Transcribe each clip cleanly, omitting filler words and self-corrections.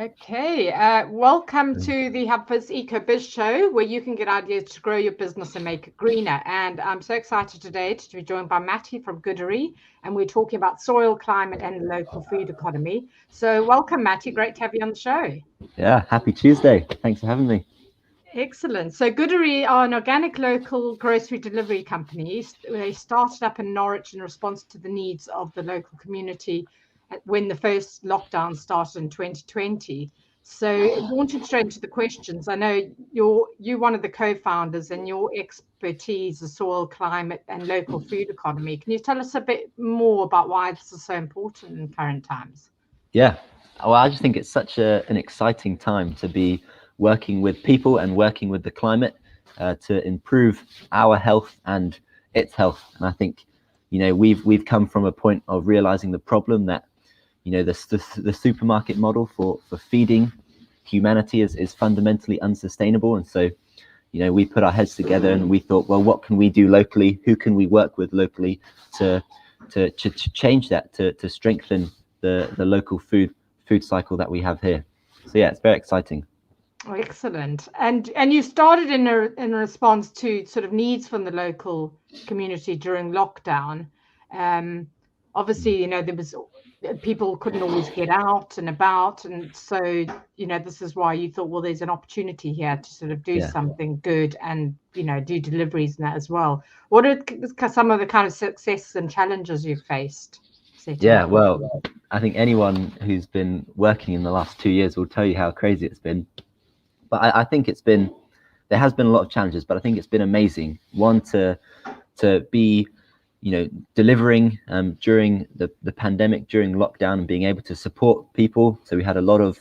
Okay, welcome to the HubFizz EcoBiz show, where you can get ideas to grow your business and make it greener. And I'm so excited today to be joined by Matti from Goodery, and we're talking about soil, climate, and local food economy. So welcome, Matti. Great to have you on the show. Yeah, happy Tuesday. Thanks for having me. Excellent. So Goodery are an organic local grocery delivery company. They started up in Norwich in response to the needs of the local community when the first lockdown started in 2020. So launching straight into the questions, I know you're one of the co-founders, and your expertise is soil, climate, and local food economy. Can you tell us a bit more about why this is so important in current times? Yeah, well, I just think it's such an exciting time to be working with people and working with the climate to improve our health and its health. And I think, we've come from a point of realizing the problem that, the supermarket model for feeding humanity is fundamentally unsustainable. And so, we put our heads together and we thought, well, what can we do locally? Who can we work with locally to change that, to strengthen the local food cycle that we have here? So yeah, it's very exciting. Oh, excellent. And you started in a response to sort of needs from the local community during lockdown. Obviously, there was people couldn't always get out and about, and so this is why you thought, well, there's an opportunity here to sort of do something good and do deliveries and that as well. What are some of the kind of successes and challenges you've faced? Yeah, well, I think anyone who's been working in the last 2 years will tell you how crazy it's been. But I think there has been a lot of challenges, but I think it's been amazing. One, to be, delivering during the pandemic, during lockdown, and being able to support people. So we had a lot of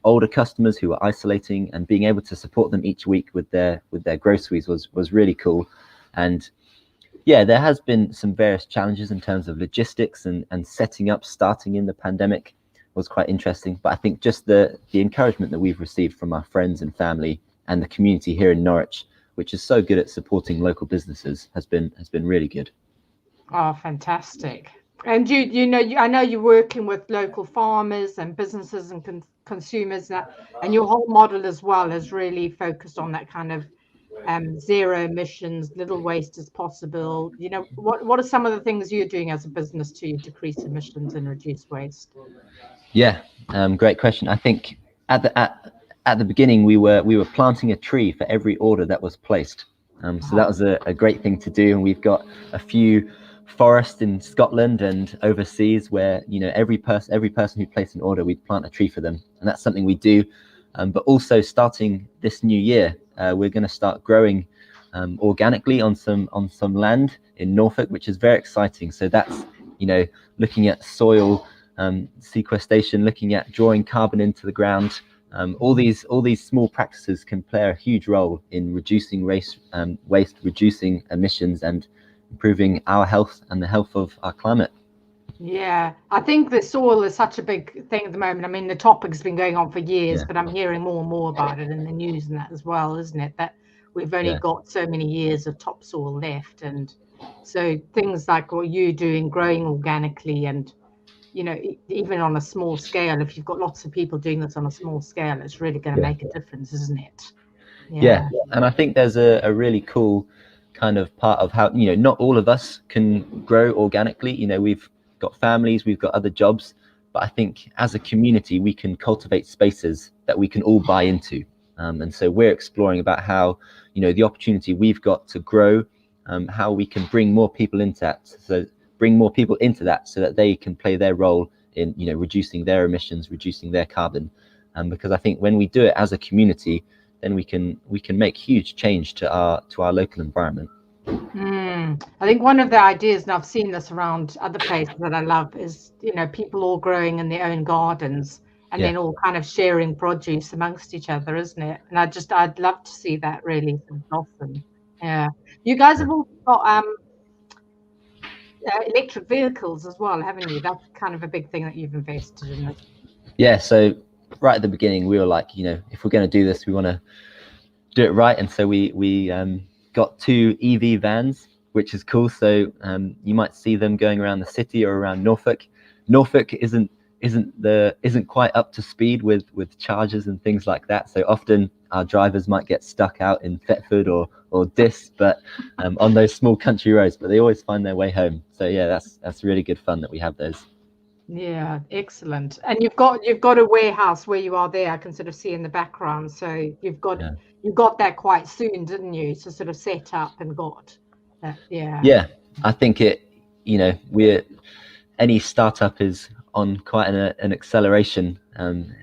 older customers who were isolating, and being able to support them each week with their groceries was really cool. And yeah, there has been some various challenges in terms of logistics and starting in the pandemic was quite interesting. But I think just the encouragement that we've received from our friends and family and the community here in Norwich, which is so good at supporting local businesses, has been really good. Oh, fantastic. And I know you're working with local farmers and businesses and consumers, and your whole model as well is really focused on that kind of zero emissions, little waste as possible. What are some of the things you're doing as a business to decrease emissions and reduce waste? Yeah, great question. I think at the beginning we were planting a tree for every order that was placed. So that was a great thing to do, and we've got a few forests in Scotland and overseas where every person who placed an order, we'd plant a tree for them, and that's something we do. But also starting this new year, we're going to start growing organically on some land in Norfolk, which is very exciting. So that's looking at soil sequestration, looking at drawing carbon into the ground. All these small practices can play a huge role in reducing waste, reducing emissions, and improving our health and the health of our climate. Yeah, I think the soil is such a big thing at the moment. I mean, the topic's been going on for years, but I'm hearing more and more about it in the news and that as well, isn't it? That we've only got so many years of topsoil left. And so things like what you're doing, growing organically, and even on a small scale, if you've got lots of people doing this on a small scale, it's really going to make a difference, isn't it? Yeah, and I think there's a really cool kind of part of how not all of us can grow organically. We've got families, we've got other jobs, but I think as a community we can cultivate spaces that we can all buy into, and so we're exploring about how the opportunity we've got to grow, how we can bring more people into that, so that they can play their role in reducing their emissions, reducing their carbon, because I think when we do it as a community, then we can make huge change to our local environment. I think one of the ideas, and I've seen this around other places that I love, is people all growing in their own gardens and then all kind of sharing produce amongst each other, isn't it? And I'd love to see that really blossom. Yeah, you guys have also got electric vehicles as well, haven't you? That's kind of a big thing that you've invested in. Yeah, so right at the beginning we were like, if we're going to do this, we want to do it right, and so we got 2 EV vans, which is cool. So you might see them going around the city or around Norfolk. Norfolk isn't isn't quite up to speed with charges and things like that. So often our drivers might get stuck out in Thetford or Diss, but on those small country roads, but they always find their way home. So yeah, that's really good fun that we have those. Yeah, excellent. And you've got a warehouse where you are there. I can sort of see in the background. So you got that quite soon, didn't you? So sort of set up and got that. Yeah. Yeah, I think any startup is on quite an acceleration,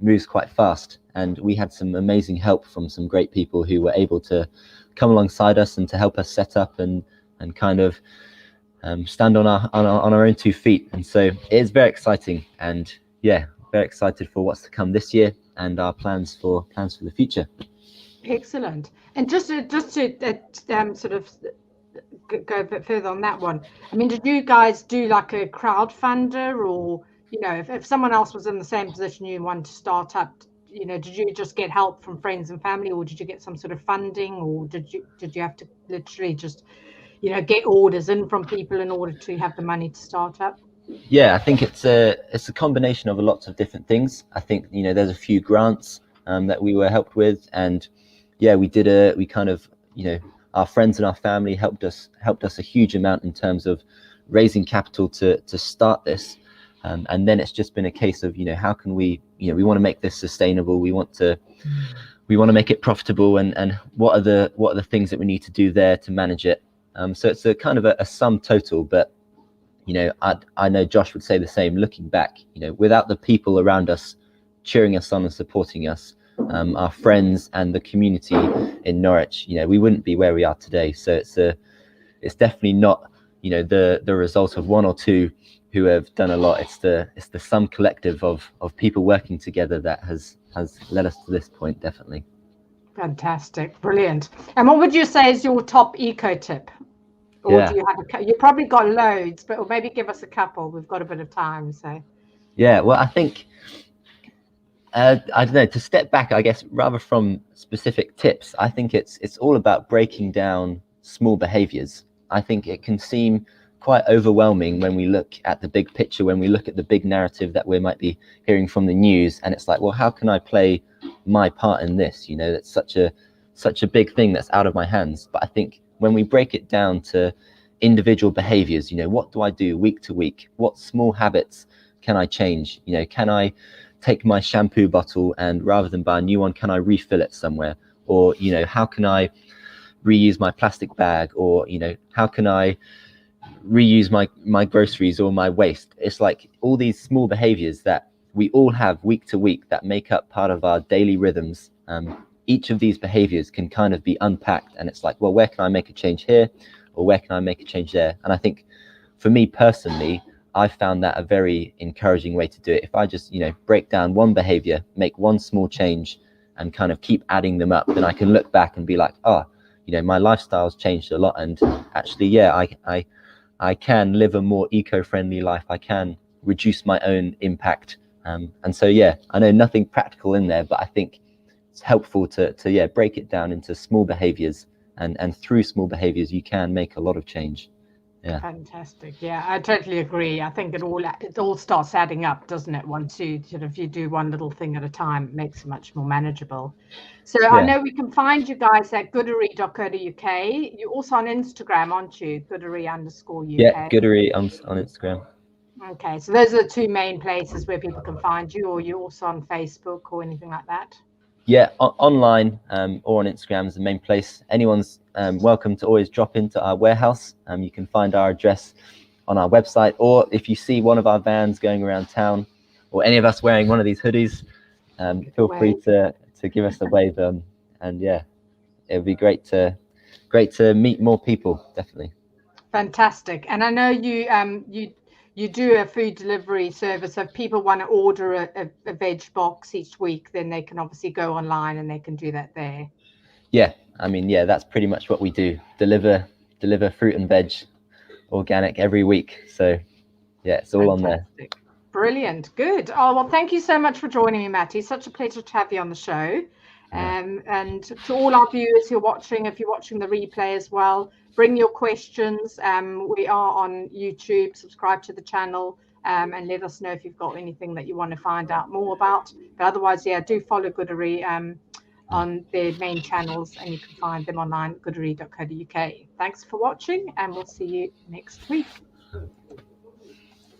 moves quite fast, and we had some amazing help from some great people who were able to come alongside us and to help us set up and kind of stand on our own 2 feet. And so it is very exciting, and yeah, very excited for what's to come this year and our plans for the future. Excellent. And just to sort of go a bit further on that one. I mean, did you guys do like a crowdfunder, or if someone else was in the same position you wanted to start up, did you just get help from friends and family, or did you get some sort of funding, or did you have to literally just get orders in from people in order to have the money to start up? Yeah, I think it's a combination of a lot of different things. I think there's a few grants that we were helped with, and yeah, we kind of our friends and our family helped us a huge amount in terms of raising capital to start this, and then it's just been a case of how can we we want to make this sustainable, we want to make it profitable, and what are the things that we need to do there to manage it. So it's a kind of a sum total, but I know Josh would say the same. Looking back, without the people around us cheering us on and supporting us, our friends and the community in Norwich, we wouldn't be where we are today. So it's definitely not the result of one or two who have done a lot. It's the sum collective of people working together that has led us to this point, definitely. Fantastic, brilliant. And what would you say is your top eco tip? Or do you have you probably got loads, but maybe give us a couple. We've got a bit of time, so. Yeah, well, I think I don't know, to step back, I guess, rather from specific tips, I think it's all about breaking down small behaviors. I think it can seem quite overwhelming when we look at the big picture, when we look at the big narrative that we might be hearing from the news, and it's like, well, how can I play my part in this? That's such a big thing that's out of my hands. But I think when we break it down to individual behaviors, what do I do week to week? What small habits can I change? Can I take my shampoo bottle and rather than buy a new one, can I refill it somewhere? Or, how can I reuse my plastic bag? Or, how can I reuse my groceries or my waste? It's like all these small behaviors that we all have week to week that make up part of our daily rhythms. Each of these behaviors can kind of be unpacked, and it's like, well, where can I make a change here? Or where can I make a change there? And I think for me personally, I found that a very encouraging way to do it. If I just, break down one behavior, make one small change and kind of keep adding them up, then I can look back and be like, my lifestyle's changed a lot. And actually, yeah, I can live a more eco-friendly life. I can reduce my own impact. And so, yeah, I know nothing practical in there, but I think it's helpful to break it down into small behaviors, and through small behaviors you can make a lot of change. Yeah, fantastic. Yeah, I totally agree. I think it all starts adding up, doesn't it? Once you you do one little thing at a time, it makes it much more manageable. So yeah. I know we can find you guys at goodery.co.uk. You're also on Instagram, aren't you? Goodery_UK. Yeah, Goodery on Instagram. Okay, so those are the two main places where people can find you, or you're also on Facebook or anything like that? Yeah, online or on Instagram is the main place. Anyone's welcome to always drop into our warehouse. You can find our address on our website, or if you see one of our vans going around town, or any of us wearing one of these hoodies, feel free to give us a wave. And yeah, it would be great to meet more people, definitely. Fantastic. And I know you do a food delivery service. So if people want to order a veg box each week, then they can obviously go online and they can do that there. Yeah, I mean, yeah, that's pretty much what we do. Deliver fruit and veg, organic every week. So yeah, it's all fantastic. On there. Brilliant. Good. Oh, well, thank you so much for joining me, Matti. Such a pleasure to have you on the show. And to all our viewers who are watching, if you're watching the replay as well, bring your questions. We are on YouTube. Subscribe to the channel and let us know if you've got anything that you want to find out more about. But otherwise, yeah, do follow Goodery on their main channels, and you can find them online at goodery.co.uk. Thanks for watching, and we'll see you next week.